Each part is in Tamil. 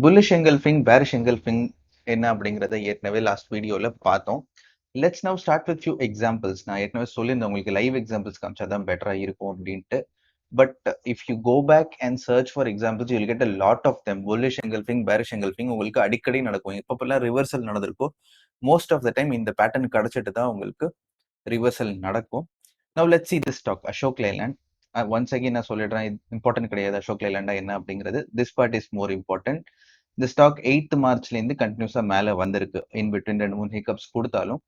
Bullish engulfing, bearish engulfing என்ன அப்படிங்கறத ஏற்கனவே லாஸ்ட் வீடியோல பார்த்தோம். Let's now start with few examples. நான் ஏற்கனவே சொல்லியிருந்தேன் உங்களுக்கு லைவ் எக்ஸாம்பிள்ஸ் காமிச்சாதான் பெட்டரா இருக்கும் அப்படின்ட்டு. But if you go back and search for examples you will get a lot of them. Bullish engulfing, bearish engulfing உங்களுக்கு அடிக்கடி நடக்கும். எப்பப்பெல்லாம் ரிவர்சல் நடந்திருக்கோ மோஸ்ட் ஆஃப் த டைம் இந்த பேட்டர்ன் கிடைச்சிட்டு தான் உங்களுக்கு ரிவர்சல் நடக்கும். Now let's see this stock Ashok Leyland. Once again நான் சொல்லிடுறேன், இம்பார்ட்டன்ட் கிடையாது அசோக் லைலாண்டா என்ன அப்படிங்கிறது. This part is more important. இந்த ஸ்டாக் 8th மார்ச்ல இருந்து கண்டினியூஸா மேல வந்திருக்கு. இன் பிட்வீன் 2-3 ஹிக்கப்ஸ் கொடுத்தாலும்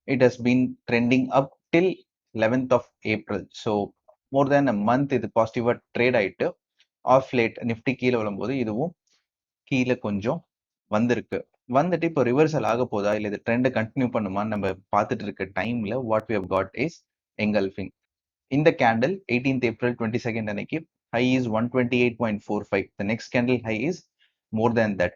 it has been trending up till 11th of April. So more than a month இது பாசிட்டிவா ட்ரேட் ஆயிட்டு ஆஃப் லேட் நிஃப்டி கீழே விழும்போது இதுவும் கீழே கொஞ்சம் வந்திருக்கு. வந்துட்டு இப்போ ரிவர்சல் ஆக போதா இல்லை இது ட்ரெண்ட் கண்டினியூ பண்ணுமான்னு நம்ம பார்த்துட்டு இருக்க டைம்ல what we have got is engulfing. இந்த கேண்டில் 18th April 22nd அன்னைக்கு high is 128.45. the next candle high is more than that.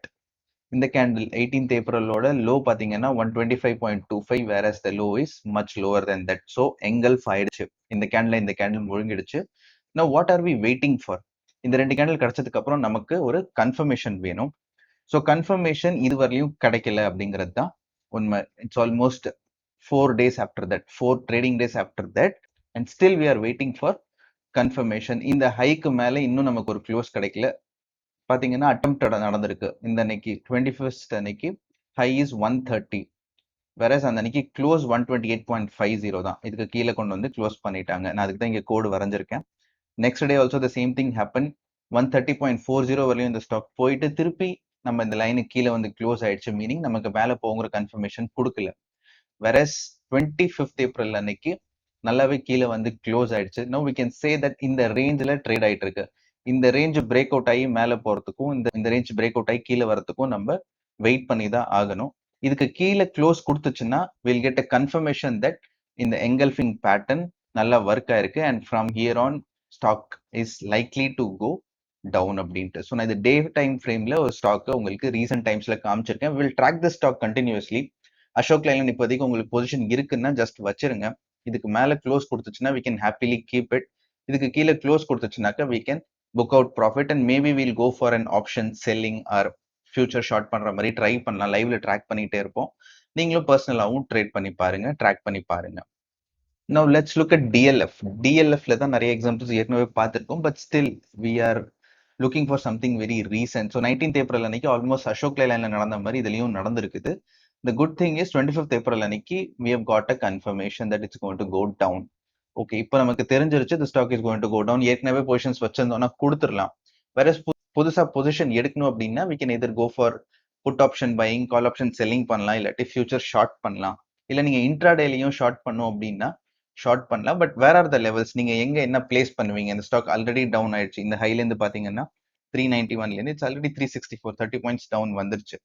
இந்த கேண்டில் 18th Aprilோட லோ பாத்தீங்கன்னா 125.25, whereas the low is much lower than that. so engulf ஆயிடுச்சு இந்த candle முழுங்கிடுச்சு. now what are we waiting for? இந்த ரெண்டு கேண்டில் கிடைச்சதுக்கு அப்புறம் நமக்கு ஒரு கன்ஃபர்மேஷன் வேணும். ஸோ கன்ஃபர்மேஷன் இதுவரையும் கிடைக்கல அப்படிங்கிறது தான் உண்மை. It's almost 4 days after that, 4 trading days after that, and still we are waiting for confirmation. இந்த ஹைக்கு மேல இன்னும் நமக்கு ஒரு க்ளோஸ் கிடைக்கல. பாத்தீங்கன்னா அட்டெம்ப்ட் நடந்திருக்கு. இந்த அன்னைக்கு 21st அன்னைக்கு ஹை இஸ் 130, வேறஸ் அந்த அன்னைக்கு க்ளோஸ் 128.50 தான். இதுக்கு கீழே கொண்டு வந்து க்ளோஸ் பண்ணிட்டாங்க. நான் அதுக்கு தான் இங்க கோடு வரைஞ்சிருக்கேன். Next day also the same thing happen. 130.40 வரையும் இந்த ஸ்டாக் போயிட்டு திருப்பி நம்ம இந்த லைனுக்கு கீழே வந்து க்ளோஸ் ஆயிடுச்சு. மீனிங் நமக்கு மேல போங்கிற கன்ஃபர்மேஷன் கொடுக்கல. வெரஸ் 25th April அன்னைக்கு நல்லாவே கீழே வந்து க்ளோஸ் ஆயிடுச்சு. No we can say that இந்த ரேஞ்சில் ட்ரேட் ஆயிட்டு இருக்கு. இந்த ரேஞ்ச் பிரேக் அவுட் ஆகி மேலே போறதுக்கும் இந்த ரேஞ்ச் பிரேக் அவுட் ஆகி கீழே வரதுக்கும் நம்ம வெயிட் பண்ணி தான் ஆகணும். இதுக்கு கீழே க்ளோஸ் கொடுத்துச்சுன்னா will get a confirmation that இந்த எங்கல்ஃபிங் பேட்டர்ன் நல்லா ஒர்க் ஆயிருக்கு and from here on stock is likely to go down அப்படின்ட்டு. ஸோ நான் இந்த டே டைம் ஃப்ரேம்ல ஒரு ஸ்டாக் உங்களுக்கு ரீசெண்ட் டைம்ஸ்ல காமிச்சிருக்கேன். Will track the stock continuously. Ashok Leyland இப்போதைக்கு உங்களுக்கு பொசிஷன் இருக்குன்னா ஜஸ்ட் வச்சிருங்க. இதுக்கு மேல க்ளோஸ் கொடுத்துச்சுன்னா we can happily keep it. இதுக்கு கீழே க்ளோஸ் கொடுத்துச்சுனாக்கா we can book out profit and maybe we'll go for an option selling or future short பண்ற மாதிரி ட்ரை பண்ணலாம். லைவ்ல ட்ராக் பண்ணிட்டே இருப்போம். நீங்களும் பர்சனலாகவும் ட்ரேட் பண்ணி பாருங்க, ட்ராக் பண்ணி பாருங்க. Now let's look at DLF. DLFல தான் நிறைய எக்ஸாம்பிள்ஸ் ஏற்கனவே பார்த்திருக்கோம். But still we are looking for something very recent. So 19th April அன்னைக்கு ஆல்மோஸ்ட் அசோக் லைலாண்ட்ல நடந்த மாதிரி இதுலயும் நடந்திருக்குது. The good thing is 25th April அன்னைக்கு we have got a confirmation that it's going to go down. Okay, இப்போ நமக்கு தெரிஞ்சிருச்சு the stock is going to go down. ஏற்கனவே பொசிஷன்ஸ் வச்சிருந்தோம்னா கொடுத்துடலாம். வேற புதுசா பொசிஷன் எடுக்கணும் அப்படின்னா we can either go for put option buying, call option selling பண்ணலாம், இல்லாட்டி ஃபியூச்சர் ஷார்ட் பண்ணலாம். இல்ல நீங்க இன்ட்ராடேலையும் ஷார்ட் பண்ணும் அப்படின்னா ஷார்ட் பண்ணலாம். But where are the levels, நீங்க எங்க என்ன பிளேஸ் பண்ணுவீங்க? இந்த ஸ்டாக் ஆல்ரெடி டவுன் ஆயிடுச்சு. இந்த ஹைல இருந்து பாத்தீங்கன்னா 391ல இருந்து இட்ஸ் ஆல்ரெடி 364, 30 பாயிண்ட்ஸ் டவுன் வந்துருச்சு.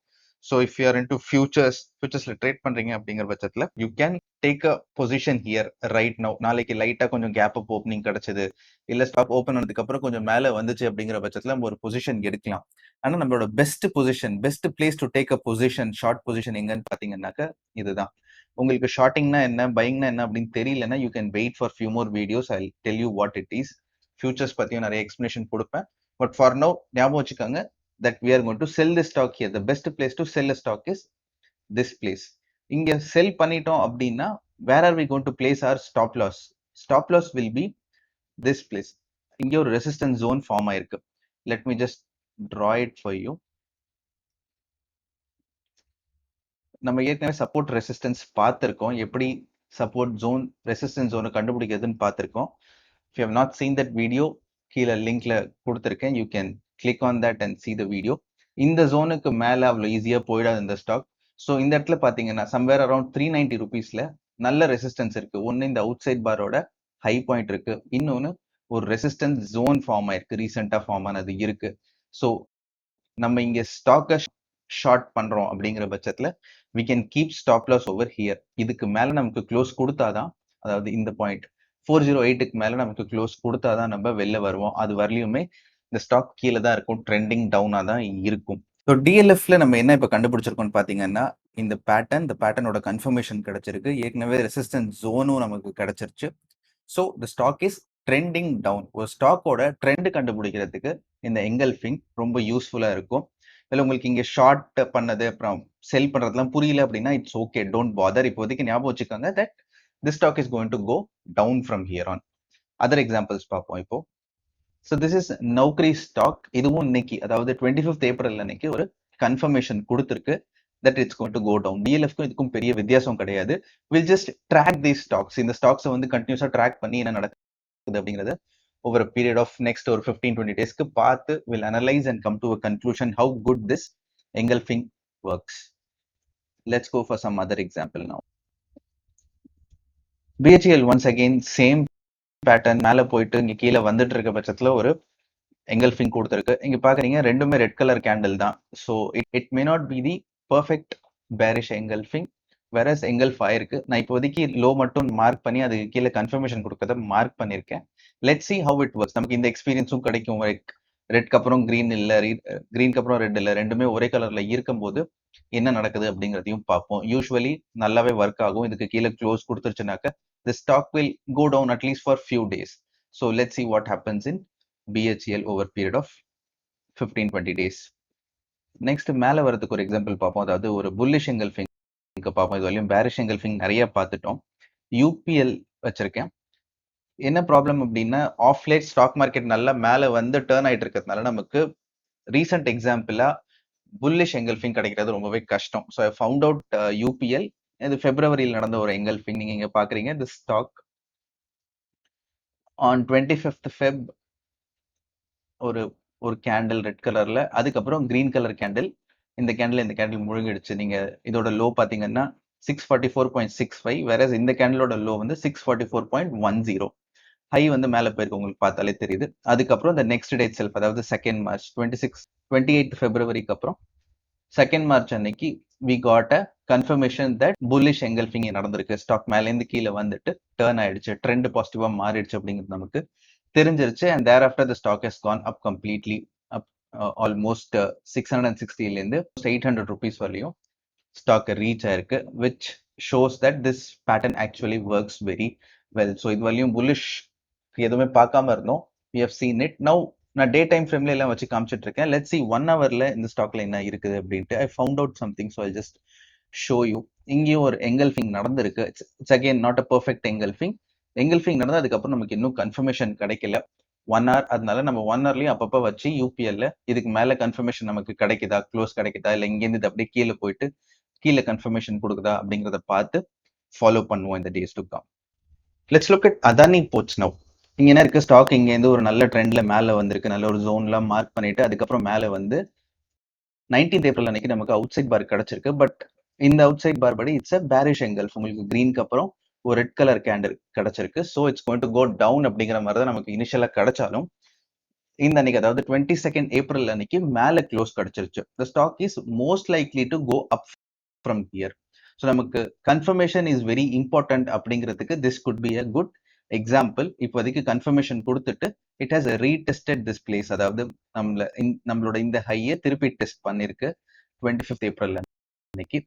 So if you are into ஃபியூச்சர்ஸ்ல ட்ரேட் பண்றீங்க அப்படிங்கிற பட்சத்துல you can take a position here right now. நாளைக்கு லைட்டா கொஞ்சம் கேப் அப் ஓப்பனிங் கிடைச்சது, இல்ல ஸ்டாக் ஓப்பன் ஆனதுக்கு அப்புறம் கொஞ்சம் மேல வந்துச்சு அப்படிங்கிற பட்சத்துல நம்ம ஒரு பொசிஷன் எடுக்கலாம். ஆனா நம்மளோட best position, best place to take a position, short position எங்கன்னு பாத்தீங்கன்னாக்க இதுதான். உங்களுக்கு ஷார்ட்டிங்னா என்ன, பையிங்னா என்ன அப்படின்னு தெரியலன்னா you can wait for few more videos. I tell you what it is. Futures பத்தியும் நிறைய எக்ஸ்பிளேஷன் கொடுப்பேன். பட் ஃபார் நவ் ஞாபகம் வச்சுக்கோங்க that we are going to sell the stock here. The best place to sell a stock is this place. இங்க செல் பண்ணிட்டோம் அப்படின்னா where are we going to place our stop loss? Stop loss will be this place. இங்க ஒரு resistance zone ஃபார்ம் ஆயிருக்கு. Let me just draw it for you. நம்ம ஏற்கனவே சப்போர்ட் ரெசிஸ்டன்ஸ் பார்த்திருக்கோம். எப்படி சப்போர்ட் ஜோன் ரெசிஸ்டன்ஸ் ஜோனை கண்டுபிடிக்கிறதுன்னு பார்த்திருக்கோம். If you have not seen that video, கீழே லிங்க்ல கொடுத்துருக்கேன். You can click on that and see the video. இந்த ஜோனுக்கு மேல அவ்வளவு ஈஸியா போயிடாது இந்த ஸ்டாக். ஸோ இந்த இடத்துல பாத்தீங்கன்னா சம்வேர் அரௌண்ட் 390 ருபீஸ்ல நல்ல ரெசிஸ்டன்ஸ் இருக்கு. ஒன்னு இந்த அவுட் சைட் பாரோட ஹை பாயிண்ட் இருக்கு, இன்னொன்னு ஒரு ரெசிஸ்டன்ஸ் ஜோன் ஃபார்ம் ஆயிருக்கு, ரீசெண்டா ஃபார்ம் ஆனது இருக்கு. ஸோ நம்ம இங்க ஸ்டாக்கை ஷார்ட் பண்றோம் அப்படிங்கிற பட்சத்துல we can keep stop loss over here. இதுக்கு மேல நமக்கு க்ளோஸ் கொடுத்தாதான், அதாவது இந்த பாயிண்ட் 408க்கு மேல நமக்கு க்ளோஸ் கொடுத்தாதான் நம்ம வெளில வருவோம். அது வரலையுமே இந்த ஸ்டாக் கீழே தான் இருக்கும், ட்ரெண்டிங் டவுனா தான் இருக்கும். ஸோ டிஎல்எஃப்ல நம்ம என்ன இப்போ கண்டுபிடிச்சிருக்கோம்னு பாத்தீங்கன்னா இந்த பேட்டர்னோட கன்ஃபர்மேஷன் கிடைச்சிருக்கு. ஏற்கனவே ரெசிஸ்டன்ஸ் ஜோனும் நமக்கு கிடைச்சிருச்சு. So the stock is trending down. ஒரு ஸ்டாக்கோட ட்ரெண்ட் கண்டுபிடிக்கிறதுக்கு இந்த எங்கல்ஃபிங் ரொம்ப யூஸ்ஃபுல்லா இருக்கும். இல்லை உங்களுக்கு இங்கே ஷார்ட் பண்ணது அப்புறம் செல் பண்ணுறதுலாம் புரியல அப்படின்னா இட்ஸ் ஓகே, டோன்ட் பாதர். இப்போதைக்கு ஞாபகம் வச்சுக்கோங்க that this stock is going to go down from here on. Other examples பார்ப்போம் இப்போ. So this is Naukri stock. இதுவும் இன்னைக்கு அதாவது 25th ஏப்ரல் அன்னைக்கு ஒரு கன்ஃபர்மேஷன் கொடுத்துருக்கு that it's going to go down. டிஎல்எஃப்க்கும் இதுக்கும் பெரிய வித்தியாசம் கிடையாது. Will just track these stocks. இந்த ஸ்டாக்ஸை வந்து கண்டினியூஸா ட்ராக் பண்ணி என்ன நடக்குது அப்படிங்கிறது over a period of next or 15-20 days பார்த்து will analyze and come to a conclusion how good this engulfing works. Let's go for some other example now. BHEL once again same pattern. மேல போயிட்டு இங்க கீழே வந்துட்டு இருக்க பட்சத்துல ஒரு engulfing கொடுத்திருக்கு. இங்க பாக்குறீங்க ரெண்டுமே ரெட் கலர் கேண்டில் தான். So it may not be the perfect bearish engulfing, whereas engulf ஆயிருக்கு. நான் இப்போதைக்கு லோ மட்டும் மார்க் பண்ணி அதுக்கு கீழே கன்ஃபர்மேஷன் கொடுக்கறத மார்க் பண்ணியிருக்கேன். Let see how it works. நமக்கு இந்த எக்ஸ்பீரியன்ஸும் கிடைக்கும். ரெட்க்கு அப்புறம் கிரீன் இல்லை, கிரீனுக்கு அப்புறம் ரெட் இல்லை, ரெண்டுமே ஒரே கலர்ல இருக்கும்போது என்ன நடக்குது அப்படிங்கிறதையும் பார்ப்போம். யூஸ்வலி நல்லாவே ஒர்க் ஆகும். இதுக்கு கீழே க்ளோஸ் கொடுத்துருச்சுனாக்க the stock will go down at least for few days. So let see what happens in BHEL over period of 15-20 days. Next மேலே வரதுக்கு ஒரு எக்ஸாம்பிள் பார்ப்போம். அதாவது ஒரு புல்லிஷ் எங்கல்ஃபிங் பார்ப்போம். இது வரையும் பேரிஷ் எங்கல்ஃபிங் நிறைய பார்த்துட்டோம். யூபிஎல் வச்சிருக்கேன். என்ன ப்ராப்ளம் அப்படின்னா ஆஃப் லேட் ஸ்டாக் மார்க்கெட் நல்லா மேலே வந்து டேர்ன் ஆயிட்டு இருக்கிறதுனால நமக்கு ரீசெண்ட் எக்ஸாம்பிளா புல்லிஷ் எங்கல்ஃபிங் கிடைக்கிறது ரொம்பவே கஷ்டம். So I found out UPL. இது பிப்ரவரியில் நடந்த ஒரு எங்கல்ஃபிங். நீங்க இங்க பாக்குறீங்க தி ஸ்டாக் ஆன் 25th Feb ஒரு ஒரு கேண்டில் ரெட் கலர்ல, அதுக்கப்புறம் கிரீன் கலர் கேண்டில். இந்த கேண்டில் முழுங்கிடுச்சு. நீங்க இதோட லோ பாத்தீங்கன்னா 644.65, வேற இந்த கேண்டிலோட லோ வந்து 644.10. ஹை வந்து மேல போயிருக்கு, உங்களுக்கு பார்த்தாலே தெரியுது. அதுக்கப்புறம் இந்த நெக்ஸ்ட் டே செல்ஃப், அதாவது 2nd March 28th Februaryக்கு அப்புறம் 2nd March அன்னைக்கு we got a confirmation that bullish engulfing நடந்திருக்கு. ஸ்டாக் மேலேருந்து கீழே வந்துட்டு டேர்ன் ஆயிடுச்சு, ட்ரெண்ட் பாசிட்டிவா மாறிடுச்சு அப்படிங்கிறது நமக்கு தெரிஞ்சிருச்சு. And thereafter the stock has gone up completely up almost 660 இருந்து 800 rupees வரலையும் ஸ்டாக் ரீச் ஆயிருக்கு, which shows that this pattern actually works very well. So இது வரையும் புல்லிஷ் எதுவுமே பார்க்காம இருந்தோம். We have seen it. Now நான் டே டைம் ஃப்ரேம்ல எல்லாம் வச்சு காமிச்சிட்டு இருக்கேன். லெட்ஸ் சி 1 hourல இந்த ஸ்டாக்ல என்ன இருக்குது அப்படின்ட்டு. I found out something, so I just show you. இங்கேயும் ஒரு எங்கல்ஃபிங் நடந்திருக்கு. It's again not a perfect engulfing. Engulfing நடந்தது, அதுக்கப்புறம் நமக்கு இன்னும் கன்ஃபர்மேஷன் கிடைக்கல 1 hour. அதனால நம்ம 1 hourலயும் அப்பப்போ வச்சு யூபிஎல்ல இதுக்கு மேல கன்ஃபர்மேஷன் நமக்கு கிடைக்குதா, க்ளோஸ் கிடைக்குதா, இல்லை இங்கேருந்து இது அப்படியே கீழே போயிட்டு கீழே கன்ஃபர்மேஷன் கொடுக்குதா அப்படிங்கிறத பார்த்து ஃபாலோ பண்ணுவோம் இந்த days to come. Let's look at Adani Ports now. இங்க என்ன இருக்கு, ஸ்டாக் இங்கேருந்து ஒரு நல்ல ட்ரெண்ட்ல மேல வந்திருக்கு, நல்ல ஒரு ஜோன்லாம் மார்க் பண்ணிட்டு அதுக்கப்புறம் மேல வந்து 19th April அன்னைக்கு நமக்கு அவுட் சைட் பார் கிடைச்சிருக்கு. பட் இந்த அவுட் சைட் பார் படி இட்ஸ் அ பேரிஷ் எங்கல்ஃப். உங்களுக்கு கிரீனுக்கு அப்புறம் ஒரு ரெட் கலர் கேண்டில் கிடைச்சிருக்கு. So it's going to go down அப்படிங்கிற மாதிரி தான் நமக்கு இனிஷியலா கிடைச்சாலும் இந்த அன்னைக்கு அதாவது 22nd April அன்னைக்கு மேல க்ளோஸ் கிடைச்சிருச்சு. The stock is most likely to go up from here. So நமக்கு கன்ஃபர்மேஷன் இஸ் வெரி இம்பார்ட்டன்ட் அப்படிங்கிறதுக்கு this could be a good example. இப்போதைக்கு கன்ஃபர்மேஷன் கொடுத்துட்டு it has retested this place, அதாவது நம்மளோட இந்த ஹையை திருப்பி டெஸ்ட் பண்ணிருக்கு 25th April அன்னைக்கு.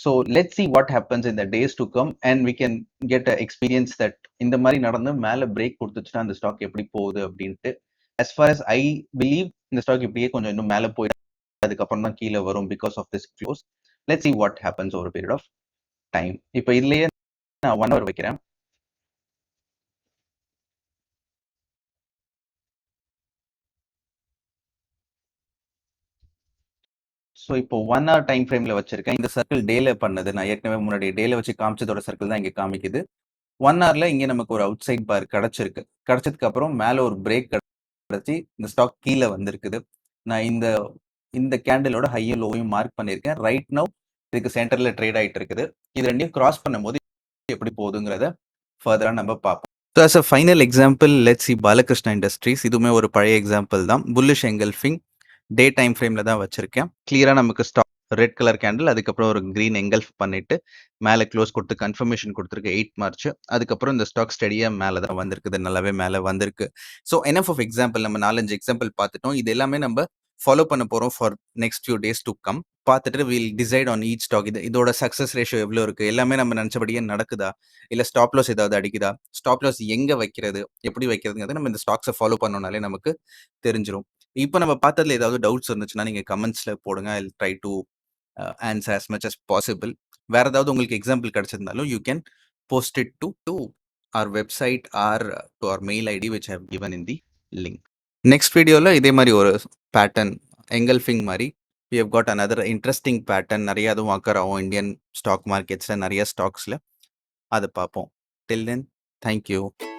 So let see what happens in the days to come and we can get a experience that இந்த மாதிரி நடந்து மேலே பிரேக் கொடுத்துச்சுன்னா அந்த ஸ்டாக் எப்படி போகுது அப்படின்ட்டு. as far as I believe இந்த ஸ்டாக் இப்படியே கொஞ்சம் இன்னும் மேலே போயிட்டு அதுக்கப்புறம் தான் கீழே வரும் because of this close. Let's see what happens over a period of time. இப்போ இதுலயே நான் 1 hour வைக்கிறேன். ஸோ இப்போ 1 hour டைம் ஃப்ரேம்ல வச்சிருக்கேன். இந்த சர்க்கிள் டேல பண்ணது, நான் ஏற்கனவே முன்னாடி டேல வச்சு காமிச்சதோட சர்க்கிள் தான் இங்க காமிக்குது. 1 hourல இங்க நமக்கு ஒரு அவுட் சைட் பார் கிடைச்சிருக்கு. கிடைச்சதுக்கு அப்புறம் மேல ஒரு பிரேக் கிடைச்சி இந்த ஸ்டாக் கீழே வந்திருக்குது. நான் இந்த கேண்டிலோட ஹையும் லோவையும் மார்க் பண்ணியிருக்கேன். ரைட் நவ் இதுக்கு சென்டர்ல ட்ரேட் ஆயிட்டு இருக்குது. இது ரெண்டையும் கிராஸ் பண்ணும்போது எப்படி போகுதுங்கிறத ஃபர்தரா நம்ம பார்ப்போம். So as a final example let's see Balakrishna industries. இதுவுமே ஒரு பழைய எக்ஸாம்பிள் தான். புல்லிஷ் எங்கல்ஃபிங் டே டைம் ஃப்ரேம்ல தான் வச்சிருக்கேன். கிளியரா நமக்கு ஸ்டாக் ரெட் கலர் கேண்டில், அதுக்கப்புறம் ஒரு கிரீன் எங்கல்ஃப் பண்ணிட்டு மேலே க்ளோஸ் கொடுத்து கன்ஃபர்மேஷன் கொடுத்துருக்கு 8 March. அதுக்கப்புறம் இந்த ஸ்டாக் ஸ்டடியா மேலே தான் வந்திருக்குது, நல்லாவே மேலே வந்திருக்கு. ஸோ எனஃப் ஆஃப் எக்ஸாம்பிள், நம்ம 4-5 எக்ஸாம்பிள் பார்த்துட்டோம். இது எல்லாமே நம்ம ஃபாலோ பண்ண போறோம் for next few days to come. பார்த்துட்டு will decide on each stock. இதோட சக்ஸஸ் ரேஷியோ எவ்வளோ இருக்கு, எல்லாமே நம்ம நினைச்சபடியே நடக்குதா, இல்லை ஸ்டாப் லாஸ் ஏதாவது அடிக்குதா, ஸ்டாப் லாஸ் எங்க வைக்கிறது, எப்படி வைக்கிறதுங்கிறது நம்ம இந்த ஸ்டாக்ஸை ஃபாலோ பண்ணோம்னாலே நமக்கு தெரிஞ்சிடும். இப்போ நம்ம பார்த்ததுல ஏதாவது டவுட்ஸ் இருந்துச்சுன்னா நீங்க கமெண்ட்ஸ்ல போடுங்க. I will try to answer as much as possible. வேற ஏதாவது உங்களுக்கு எக்ஸாம்பிள் கிடைச்சிருந்தாலும் you can post it to our website or to our mail ID which I have given in the link. Next வீடியோல இதே மாதிரி ஒரு பேட்டர்ன் எங்கல்ஃபிங் மாதிரி we have got another interesting pattern. நிறைய அதுவும் அக்கர் ஆகும் இந்தியன் ஸ்டாக் மார்க்கெட்ஸ்ல நிறைய ஸ்டாக்ஸ்ல அதை பார்ப்போம். Till then, thank you.